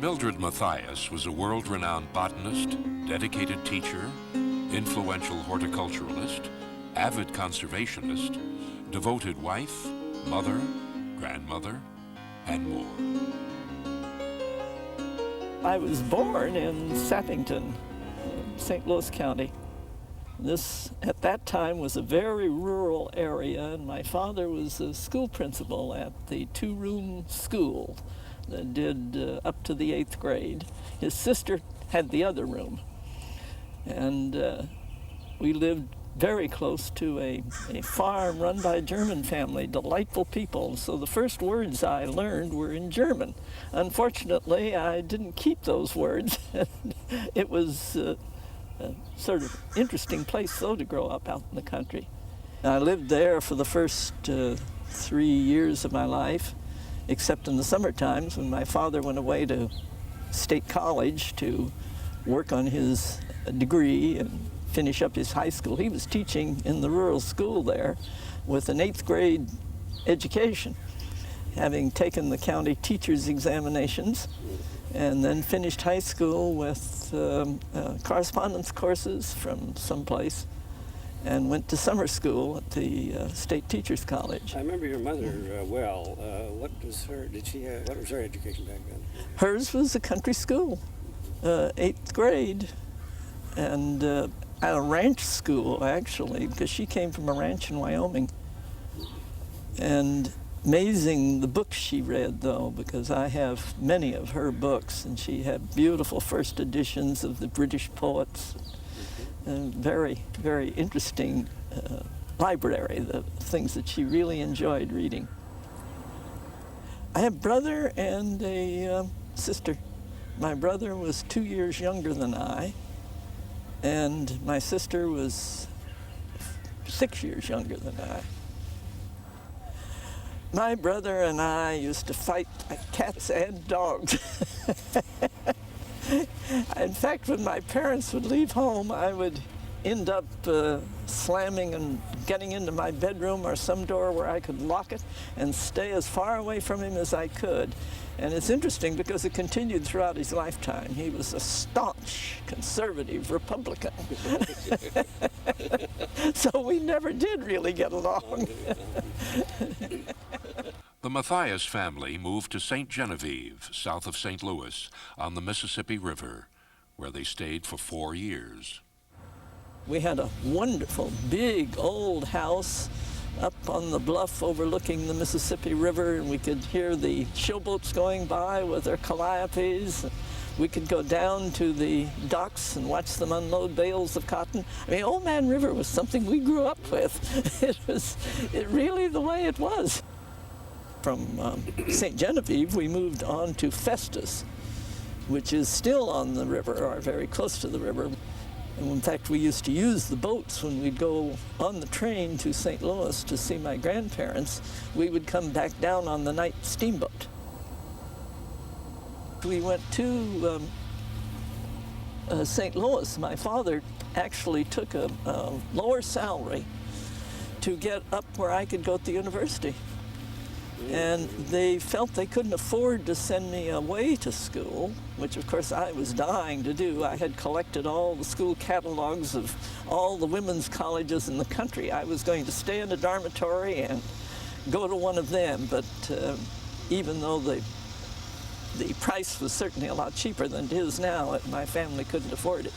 Mildred Mathias was a world-renowned botanist, dedicated teacher, influential horticulturalist, avid conservationist, devoted wife, mother, grandmother, and more. I was born in Sappington, St. Louis County. This, at that time, was a very rural area, and my father was a school principal at the two-room school that did up to the 8th grade. His sister had the other room, and we lived very close to a farm run by a German family, delightful people. So the first words I learned were in German. Unfortunately, I didn't keep those words. It was a sort of interesting place, though, to grow up out in the country. I lived there for the first 3 years of my life, except in the summer times when my father went away to State College to work on his degree and finish up his high school. He was teaching in the rural school there with an 8th grade education, having taken the county teacher's examinations, and then finished high school with correspondence courses from someplace, and went to summer school at the State Teachers College. I remember your mother well. What was her education back then? Hers was a country school, 8th grade, and at a ranch school, actually, because she came from a ranch in Wyoming. And amazing the books she read, though, because I have many of her books, and she had beautiful first editions of the British poets. And very, very interesting library, the things that she really enjoyed reading. I have a brother and a sister. My brother was 2 years younger than I, and my sister was 6 years younger than I. My brother and I used to fight like cats and dogs. In fact, when my parents would leave home, I would end up slamming and getting into my bedroom or some door where I could lock it and stay as far away from him as I could. And it's interesting because it continued throughout his lifetime. He was a staunch conservative Republican. So we never did really get along. The Mathias family moved to St. Genevieve, south of St. Louis, on the Mississippi River, where they stayed for 4 years. We had a wonderful, big, old house up on the bluff overlooking the Mississippi River, and we could hear the showboats going by with their calliopes. We could go down to the docks and watch them unload bales of cotton. I mean, Old Man River was something we grew up with. It was really the way it was. From St. Genevieve, we moved on to Festus, which is still on the river, or very close to the river. And in fact, we used to use the boats when we'd go on the train to St. Louis to see my grandparents. We would come back down on the night steamboat. We went to St. Louis. My father actually took a lower salary to get up where I could go to the university. And they felt they couldn't afford to send me away to school, which of course I was dying to do. I had collected all the school catalogs of all the women's colleges in the country. I was going to stay in a dormitory and go to one of them, but even though the price was certainly a lot cheaper than it is now, my family couldn't afford it.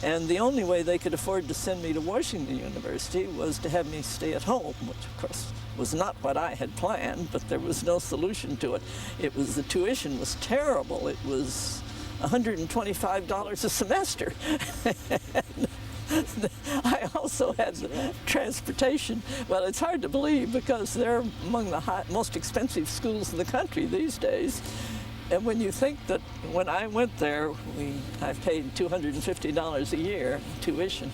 And the only way they could afford to send me to Washington University was to have me stay at home, which of course was not what I had planned, but there was no solution to it. The tuition was terrible. It was $125 a semester. I also had transportation. Well, it's hard to believe because they're among the most expensive schools in the country these days. And when you think that when I went there, I paid $250 a year tuition.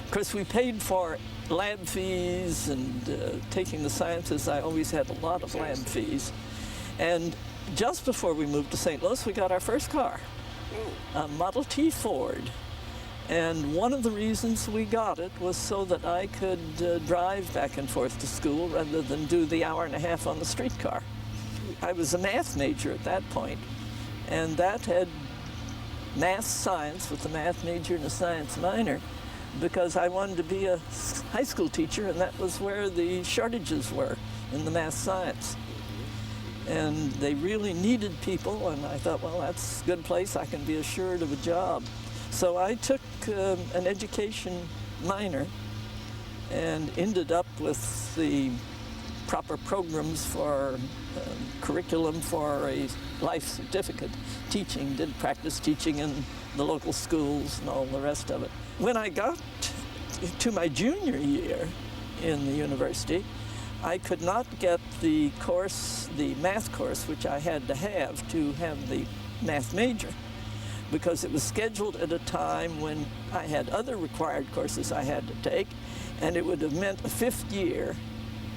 Of course, we paid for lab fees and taking the sciences. I always had a lot of lab fees. And just before we moved to St. Louis, we got our first car, a Model T Ford. And one of the reasons we got it was so that I could drive back and forth to school rather than do the hour and a half on the streetcar. I was a math major at that point, And that had math science with a math major and a science minor, because I wanted to be a high school teacher, and that was where the shortages were in the math science. And they really needed people, and I thought, well, that's a good place. I can be assured of a job. So I took an education minor and ended up with the proper programs for curriculum for a life certificate teaching, did practice teaching in the local schools and all the rest of it. When I got to my junior year in the university, I could not get the course, the math course, which I had to have the math major, because it was scheduled at a time when I had other required courses I had to take, and it would have meant a fifth year,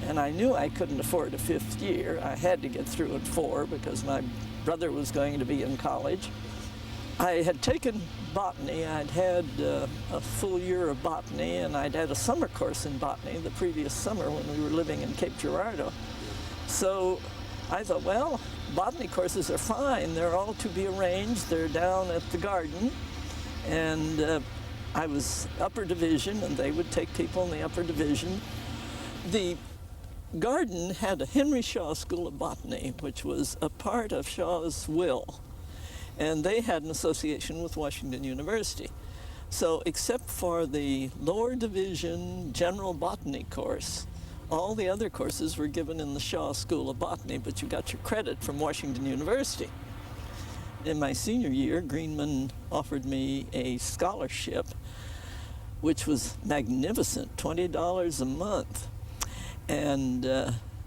and I knew I couldn't afford a fifth year. I had to get through in 4 because my brother was going to be in college. I had taken botany. I'd had a full year of botany, and I'd had a summer course in botany the previous summer when we were living in Cape Girardeau. So I thought, well, botany courses are fine. They're all to be arranged. They're down at the garden. And I was upper division, and they would take people in the upper division. The garden had a Henry Shaw School of Botany, which was a part of Shaw's will. And they had an association with Washington University. So except for the lower division general botany course, all the other courses were given in the Shaw School of Botany, but you got your credit from Washington University. In my senior year, Greenman offered me a scholarship, which was magnificent, $20 a month. And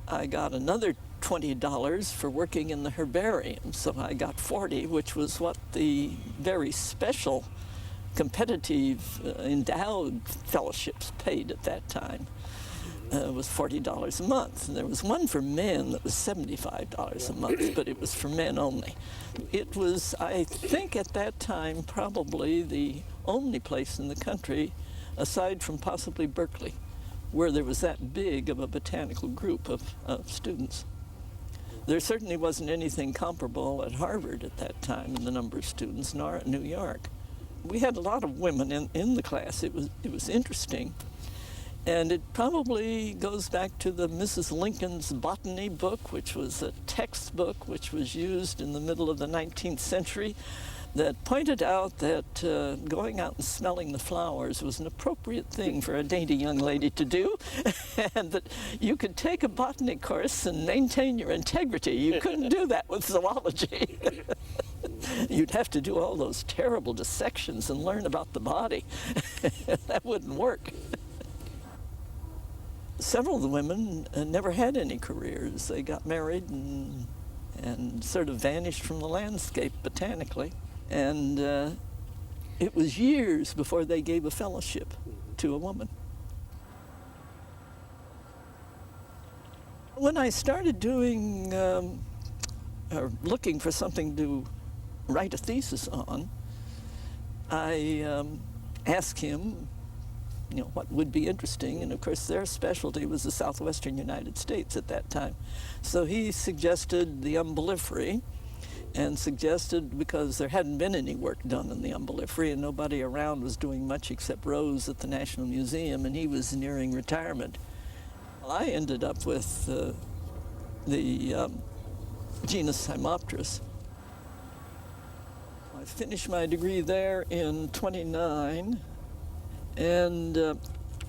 I got another $20 for working in the herbarium, so I got $40, which was what the very special competitive endowed fellowships paid at that time. Was $40 a month. And there was one for men that was $75 a month, but it was for men only. It was, I think at that time, probably the only place in the country, aside from possibly Berkeley, where there was that big of a botanical group of students. There certainly wasn't anything comparable at Harvard at that time in the number of students, nor at New York. We had a lot of women in the class. It was interesting. And it probably goes back to the Mrs. Lincoln's botany book, which was a textbook which was used in the middle of the 19th century, that pointed out that going out and smelling the flowers was an appropriate thing for a dainty young lady to do, and that you could take a botany course and maintain your integrity. You couldn't do that with zoology. You'd have to do all those terrible dissections and learn about the body. That wouldn't work. Several of the women never had any careers. They got married and sort of vanished from the landscape botanically. And it was years before they gave a fellowship to a woman. When I started doing, or looking for something to write a thesis on, I asked him, what would be interesting, and of course their specialty was the southwestern United States at that time. So he suggested the umbellifery, and suggested, because there hadn't been any work done in the umbellifery and nobody around was doing much except Rose at the National Museum, and he was nearing retirement. Well, I ended up with the genus Hemopterus. I finished my degree there in '29, and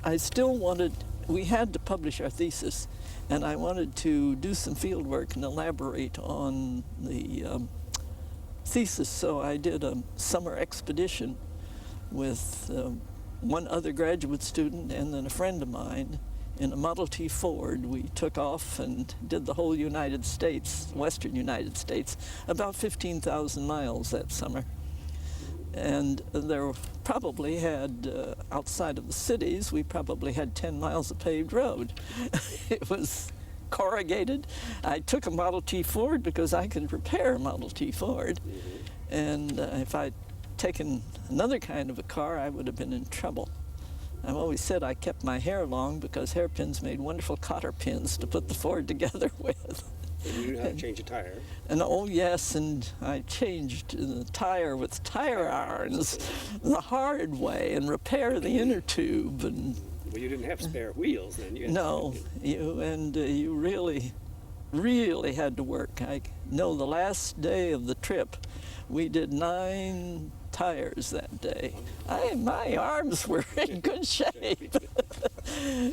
I still wanted, we had to publish our thesis, and I wanted to do some field work and elaborate on the thesis, so I did a summer expedition with one other graduate student and then a friend of mine in a Model T Ford. We took off and did the whole United States, western United States, about 15,000 miles that summer. And there probably had, outside of the cities, we probably had 10 miles of paved road. It was corrugated. I took a Model T Ford because I could repair a Model T Ford. And if I'd taken another kind of a car, I would have been in trouble. I've always said I kept my hair long because hairpins made wonderful cotter pins to put the Ford together with. And you knew how to change a tire. And oh yes, and I changed the tire with tire irons the hard way and repair the inner tube. And Well, you didn't have spare wheels then. You had no, you really had to work. I know the last day of the trip, we did 9 tires that day. My arms were in good shape.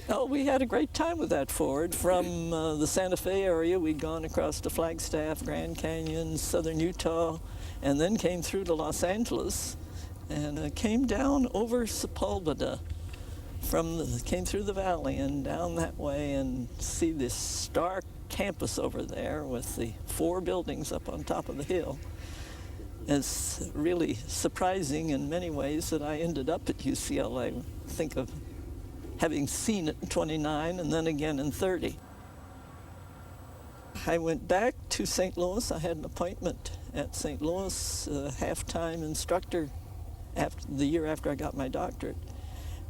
Oh, we had a great time with that Ford. From the Santa Fe area, we'd gone across to Flagstaff, Grand Canyon, southern Utah, and then came through to Los Angeles and came down over Sepulveda. Came through the valley and down that way and see this stark campus over there with the 4 buildings up on top of the hill. It's really surprising in many ways that I ended up at UCLA. Think of having seen it in 29 and then again in 30. I went back to St. Louis. I had an appointment at St. Louis, half-time instructor the year after I got my doctorate.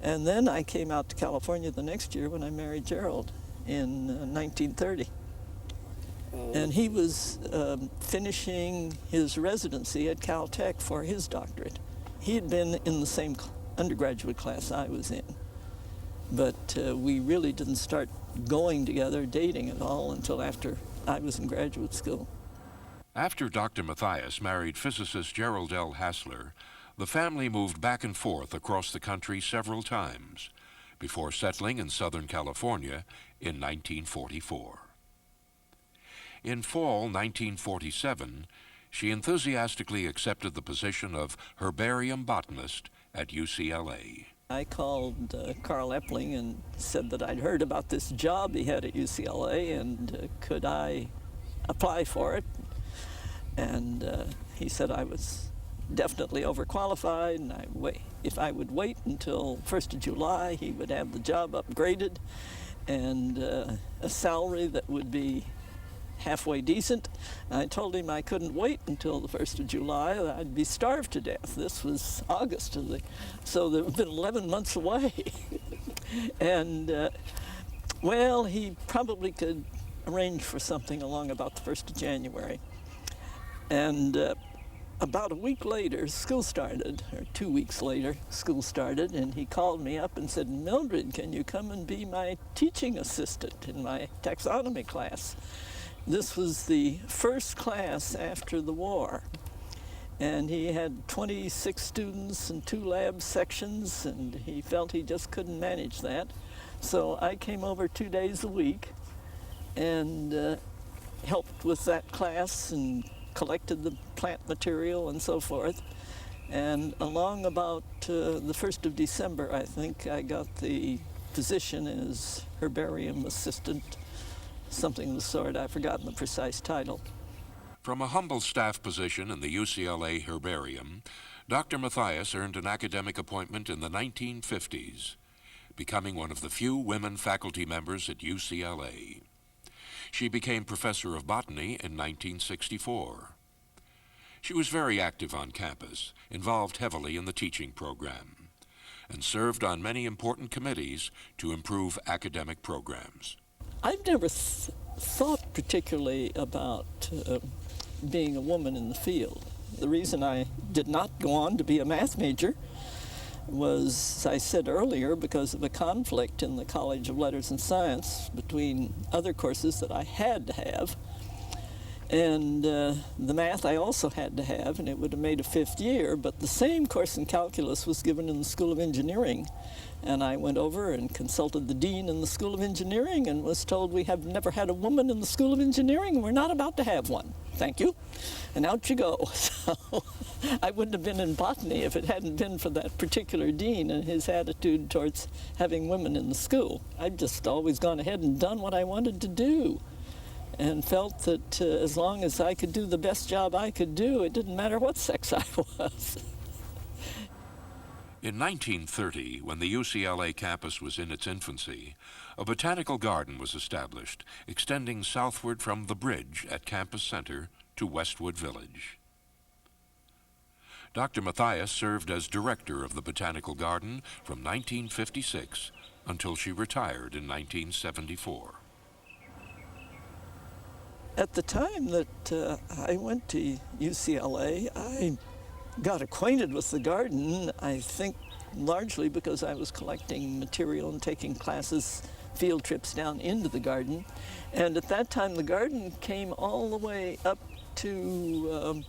And then I came out to California the next year when I married Gerald in 1930. And he was finishing his residency at Caltech for his doctorate. He had been in the same undergraduate class I was in, but we really didn't start going together, dating at all, until after I was in graduate school. After Dr. Mathias married physicist Gerald L. Hassler, the family moved back and forth across the country several times before settling in Southern California in 1944. In fall 1947, she enthusiastically accepted the position of herbarium botanist at UCLA. I called Carl Epling and said that I'd heard about this job he had at UCLA and could I apply for it. And he said I was definitely overqualified, and if I would wait until 1st of July, he would have the job upgraded and a salary that would be halfway decent. I told him I couldn't wait until the 1st of July. I'd be starved to death. This was August, so there had been 11 months away. And, well, he probably could arrange for something along about the 1st of January. And about a week later, school started, or 2 weeks later, school started, and he called me up and said, "Mildred, can you come and be my teaching assistant in my taxonomy class?" This was the first class after the war, and he had 26 students and 2 lab sections, and he felt he just couldn't manage that. So I came over 2 days a week and helped with that class and collected the plant material and so forth. And along about the 1st of December, I think, I got the position as herbarium assistant, something of the sort. I've forgotten the precise title. From a humble staff position in the UCLA Herbarium, Dr. Mathias earned an academic appointment in the 1950s, becoming one of the few women faculty members at UCLA. She became professor of botany in 1964. She was very active on campus, involved heavily in the teaching program, and served on many important committees to improve academic programs. I've never thought particularly about being a woman in the field. The reason I did not go on to be a math major was, as I said earlier, because of a conflict in the College of Letters and Science between other courses that I had to have. And the math I also had to have, and it would have made a 5th year, but the same course in calculus was given in the School of Engineering. And I went over and consulted the dean in the School of Engineering and was told we have never had a woman in the School of Engineering and we're not about to have one. Thank you. And out you go. So I wouldn't have been in botany if it hadn't been for that particular dean and his attitude towards having women in the school. I've just always gone ahead and done what I wanted to do, and felt that as long as I could do the best job I could do, it didn't matter what sex I was. In 1930, when the UCLA campus was in its infancy, a botanical garden was established, extending southward from the bridge at Campus Center to Westwood Village. Dr. Mathias served as director of the Botanical Garden from 1956 until she retired in 1974. At the time that I went to UCLA, I got acquainted with the garden, I think largely because I was collecting material and taking classes, field trips down into the garden. And at that time, the garden came all the way up to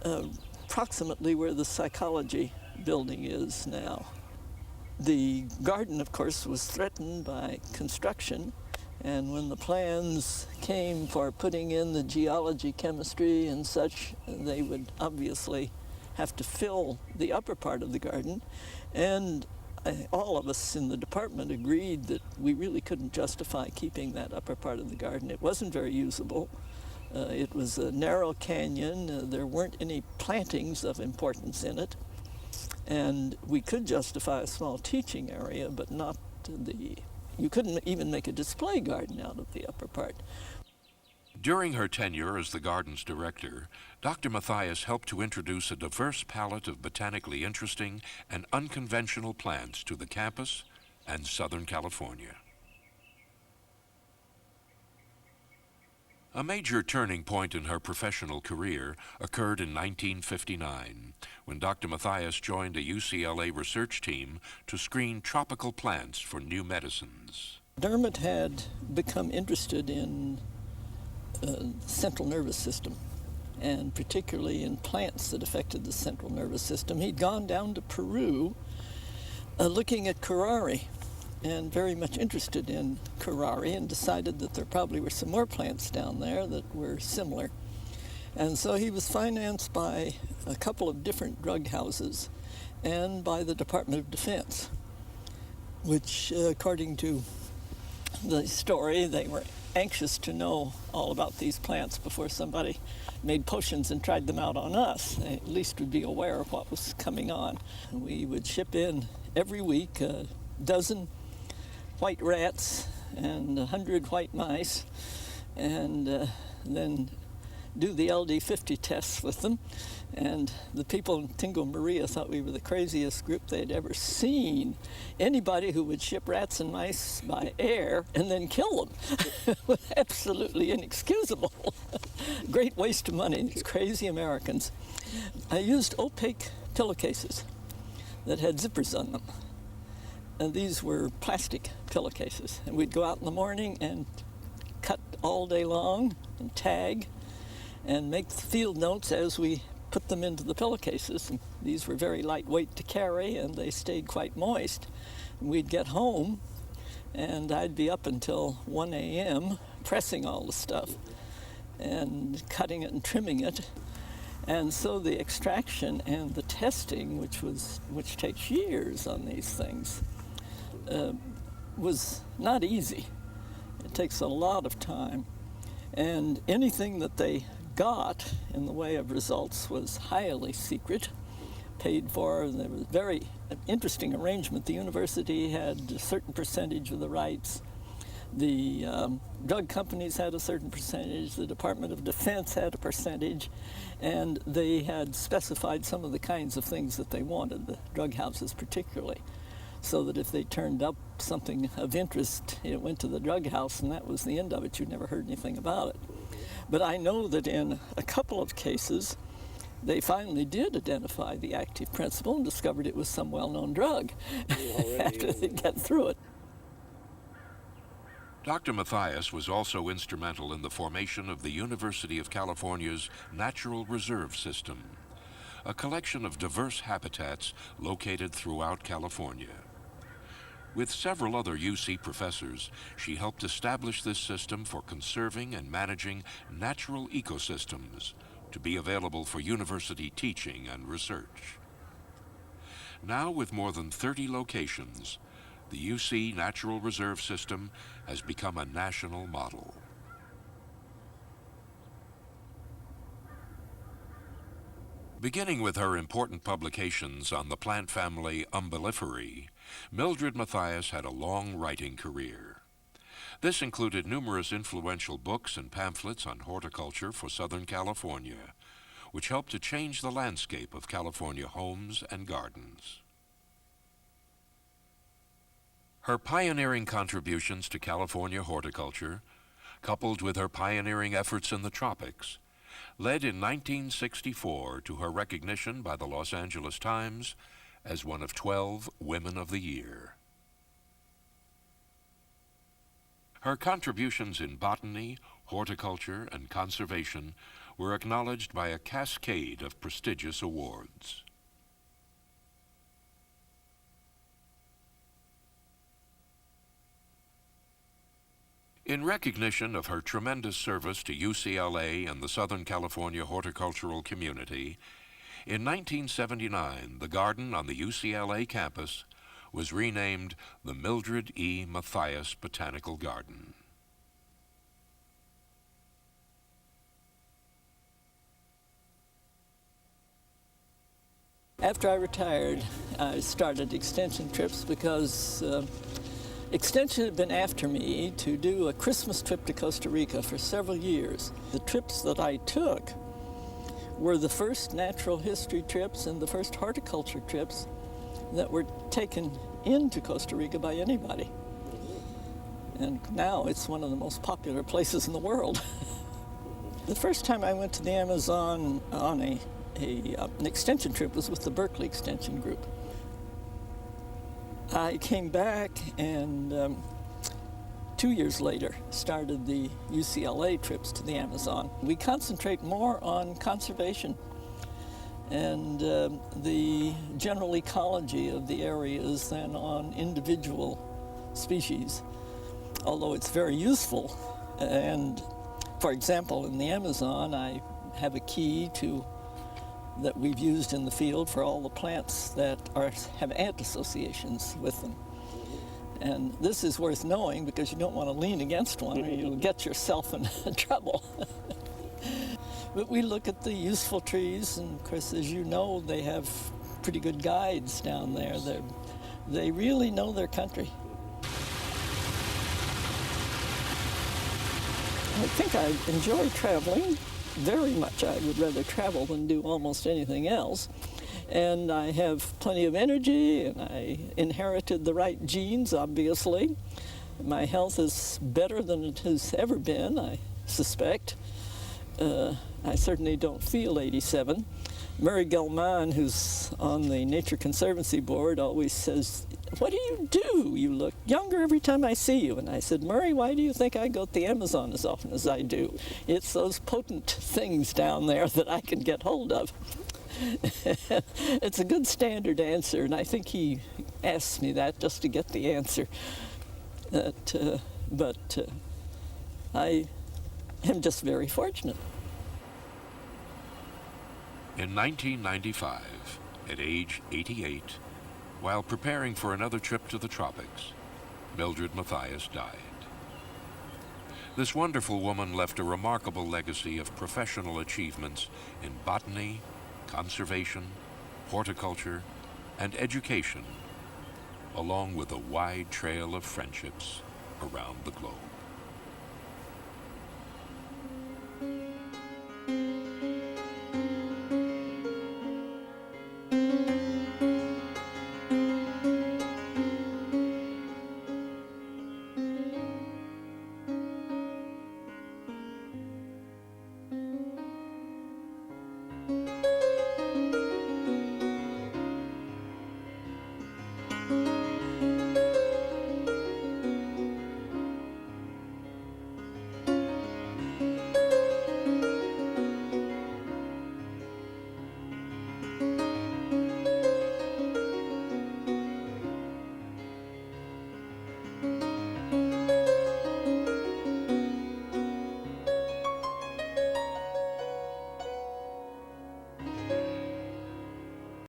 approximately where the psychology building is now. The garden, of course, was threatened by construction, and when the plans came for putting in the geology, chemistry, and such, they would obviously have to fill the upper part of the garden. And all of us in the department agreed that we really couldn't justify keeping that upper part of the garden. It wasn't very usable. It was a narrow canyon. There weren't any plantings of importance in it. And we could justify a small teaching area, but not you couldn't even make a display garden out of the upper part. During her tenure as the garden's director, Dr. Mathias helped to introduce a diverse palette of botanically interesting and unconventional plants to the campus and Southern California. A major turning point in her professional career occurred in 1959, when Dr. Mathias joined a UCLA research team to screen tropical plants for new medicines. Dermot had become interested in the central nervous system, and particularly in plants that affected the central nervous system. He'd gone down to Peru looking at curare, and very much interested in curare, and decided that there probably were some more plants down there that were similar. And so he was financed by a couple of different drug houses and by the Department of Defense, which, according to the story, they were anxious to know all about these plants before somebody made potions and tried them out on us. They at least would be aware of what was coming on. We would ship in every week a dozen white rats and 100 white mice, and then do the LD50 tests with them. And the people in Tingo Maria thought we were the craziest group they'd ever seen. Anybody who would ship rats and mice by air and then kill them was absolutely inexcusable. Great waste of money, these crazy Americans. I used opaque pillowcases that had zippers on them. And these were plastic pillowcases. And we'd go out in the morning and cut all day long and tag and make field notes as we put them into the pillowcases. And these were very lightweight to carry, and they stayed quite moist. And we'd get home, and I'd be up until 1 a.m. pressing all the stuff and cutting it and trimming it. And so the extraction and the testing, which takes years on these things, was not easy. It takes a lot of time. And anything that they got in the way of results was highly secret, paid for. And there was a very interesting arrangement. The university had a certain percentage of the rights. The drug companies had a certain percentage. The Department of Defense had a percentage. And they had specified some of the kinds of things that they wanted, the drug houses particularly, so that if they turned up something of interest, it went to the drug house, and that was the end of it. You never heard anything about it. But I know that in a couple of cases, they finally did identify the active principle and discovered it was some well-known drug after they got through it. Dr. Mathias was also instrumental in the formation of the University of California's Natural Reserve System, a collection of diverse habitats located throughout California. With several other UC professors, she helped establish this system for conserving and managing natural ecosystems to be available for university teaching and research. Now, with more than 30 locations, the UC Natural Reserve System has become a national model. Beginning with her important publications on the plant family Umbelliferae, Mildred Mathias had a long writing career. This included numerous influential books and pamphlets on horticulture for Southern California, which helped to change the landscape of California homes and gardens. Her pioneering contributions to California horticulture, coupled with her pioneering efforts in the tropics, led in 1964 to her recognition by the Los Angeles Times as one of 12 Women of the Year. Her contributions in botany, horticulture, and conservation were acknowledged by a cascade of prestigious awards. In recognition of her tremendous service to UCLA and the Southern California horticultural community, in 1979, the garden on the UCLA campus was renamed the Mildred E. Mathias Botanical Garden. After I retired, I started extension trips because Extension had been after me to do a Christmas trip to Costa Rica for several years. The trips that I took were the first natural history trips and the first horticulture trips that were taken into Costa Rica by anybody. And now it's one of the most popular places in the world. The first time I went to the Amazon on an extension trip was with the Berkeley Extension Group. I came back and 2 years later started the UCLA trips to the Amazon. We concentrate more on conservation and the general ecology of the areas than on individual species, although it's very useful. And for example, in the Amazon, I have a key that we've used in the field for all the plants that have ant associations with them. And this is worth knowing because you don't want to lean against one or you'll get yourself in trouble. But we look at the useful trees, and of course, as you know, they have pretty good guides down there. They really know their country. I think I enjoy traveling very much. I would rather travel than do almost anything else. And I have plenty of energy, and I inherited the right genes, obviously. My health is better than it has ever been, I suspect. I certainly don't feel 87. Murray Gell-Mann, who's on the Nature Conservancy Board, always says, "What do you do? You look younger every time I see you." And I said, "Murray, why do you think I go to the Amazon as often as I do? It's those potent things down there that I can get hold of." It's a good standard answer, and I think he asks me that just to get the answer. But I am just very fortunate. In 1995, at age 88, while preparing for another trip to the tropics, Mildred Mathias died. This wonderful woman left a remarkable legacy of professional achievements in botany, conservation, horticulture, and education, along with a wide trail of friendships around the globe.